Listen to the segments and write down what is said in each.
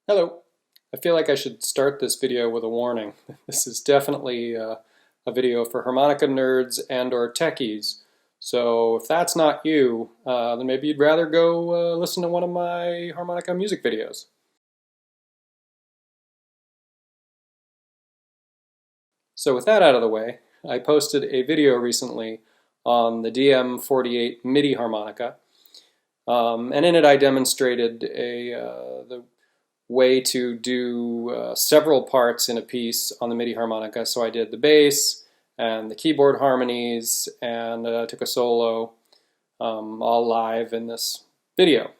Hello. I feel like I should start this video with a warning. This is definitely a video for harmonica nerds and or techies. So if that's not you, then maybe you'd rather go listen to one of my harmonica music videos. So with that out of the way, I posted a video recently on the DM48 MIDI harmonica. And in it I demonstrated the way to do several parts in a piece on the MIDI harmonica. So I did the bass and the keyboard harmonies and took a solo all live in this video.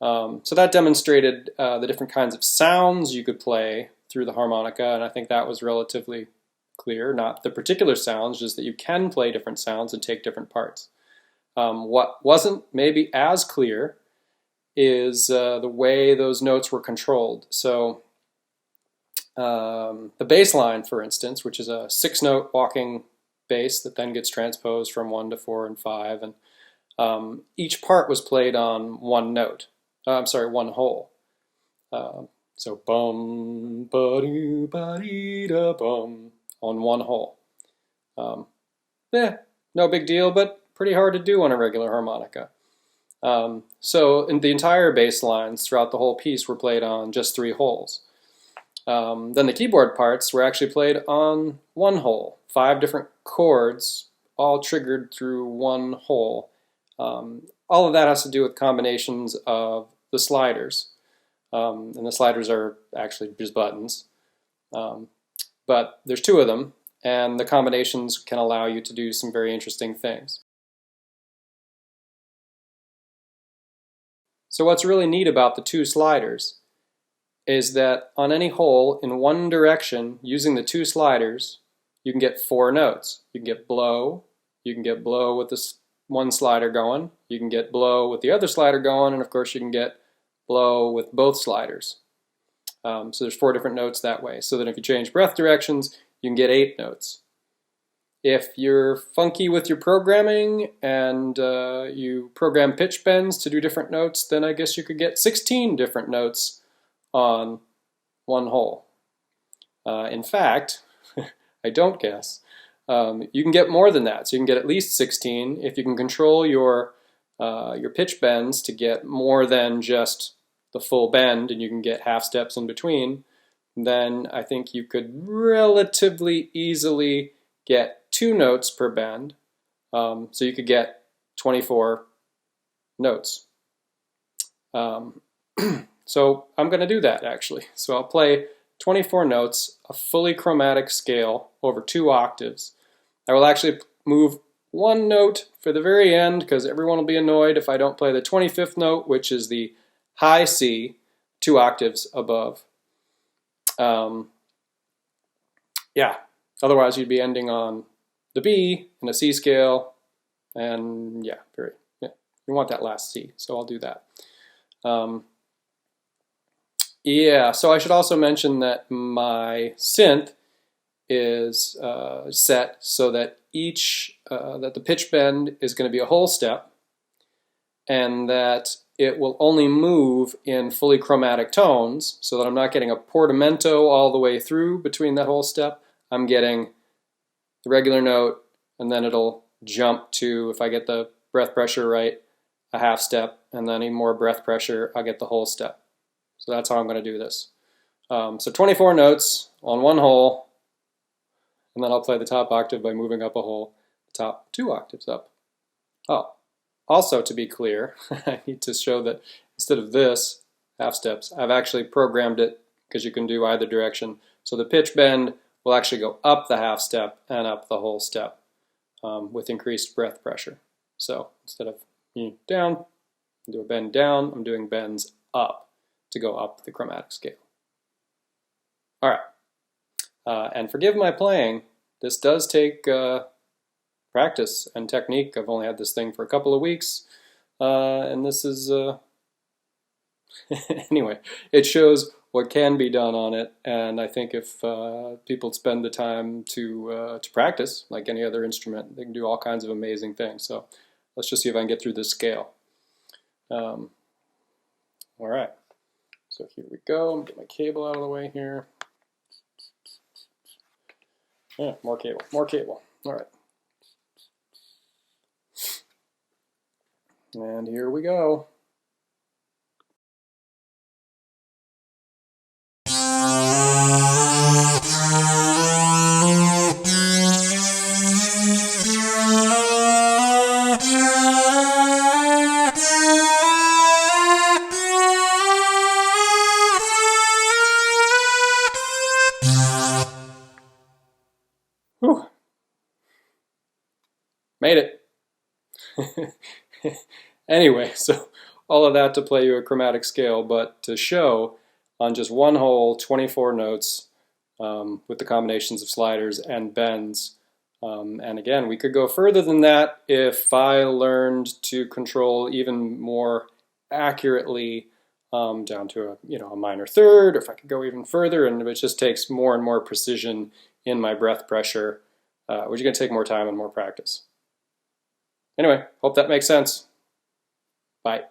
So that demonstrated the different kinds of sounds you could play through the harmonica, and I think that was relatively clear. Not the particular sounds, just that you can play different sounds and take different parts. What wasn't maybe as clear is the way those notes were controlled. So the bass line, for instance, which is a 6-note walking bass that then gets transposed from 1 to 4 and 5, and each part was played on one note. One hole. So bum ba doo ba dee da bum on one hole. No big deal, but pretty hard to do on a regular harmonica. So in the entire bass lines throughout the whole piece were played on just 3 holes. Then the keyboard parts were actually played on one hole. 5 different chords, all triggered through one hole. All of that has to do with combinations of the sliders. And the sliders are actually just buttons. But there's 2 of them, and the combinations can allow you to do some very interesting things. So what's really neat about the 2 sliders is that on any hole in one direction, using the 2 sliders, you can get 4 notes. You can get blow with this one slider going, you can get blow with the other slider going, and of course you can get blow with both sliders. So there's 4 different notes that way, so that if you change breath directions, you can get 8 notes. If you're funky with your programming and you program pitch bends to do different notes, then I guess you could get 16 different notes on one hole. In fact, I don't guess. You can get more than that, so you can get at least 16 if you can control your pitch bends to get more than just the full bend, and you can get half steps in between. Then I think you could relatively easily get 2 notes per bend, so you could get 24 notes. So I'm going to do that actually. So I'll play 24 notes, a fully chromatic scale over 2 octaves. I will actually move 1 note for the very end because everyone will be annoyed if I don't play the 25th note, which is the high C, 2 octaves above. Yeah, otherwise you'd be ending on the B in a C scale, and yeah, you want that last C, so I'll do that. Yeah, so I should also mention that my synth is set so that that the pitch bend is going to be a whole step, and that it will only move in fully chromatic tones, so that I'm not getting a portamento all the way through between that whole step. I'm getting the regular note, and then it'll jump to, if I get the breath pressure right, a half step, and then any more breath pressure, I'll get the whole step. So that's how I'm going to do this. So 24 notes on one hole, and then I'll play the top octave by moving up a hole, the top 2 octaves up. Oh, also to be clear, I need to show that instead of this, half steps, I've actually programmed it, because you can do either direction. So the pitch bend will actually go up the half step and up the whole step with increased breath pressure. So instead of down, do a bend down, I'm doing bends up to go up the chromatic scale. All right, and forgive my playing. This does take practice and technique. I've only had this thing for a couple of weeks, and this is anyway, it shows what can be done on it, and I think if people spend the time to practice, like any other instrument, they can do all kinds of amazing things. So let's just see if I can get through this scale. All right. So here we go. I'm gonna get my cable out of the way here. Yeah, more cable, more cable. All right. And here we go. Whew. Made it. Anyway, so all of that to play you a chromatic scale, but to show on just one hole 24 notes with the combinations of sliders and bends. And again, we could go further than that if I learned to control even more accurately down to a minor third, or if I could go even further, and it just takes more and more precision in my breath pressure, which is going to take more time and more practice. Anyway, hope that makes sense. Bye.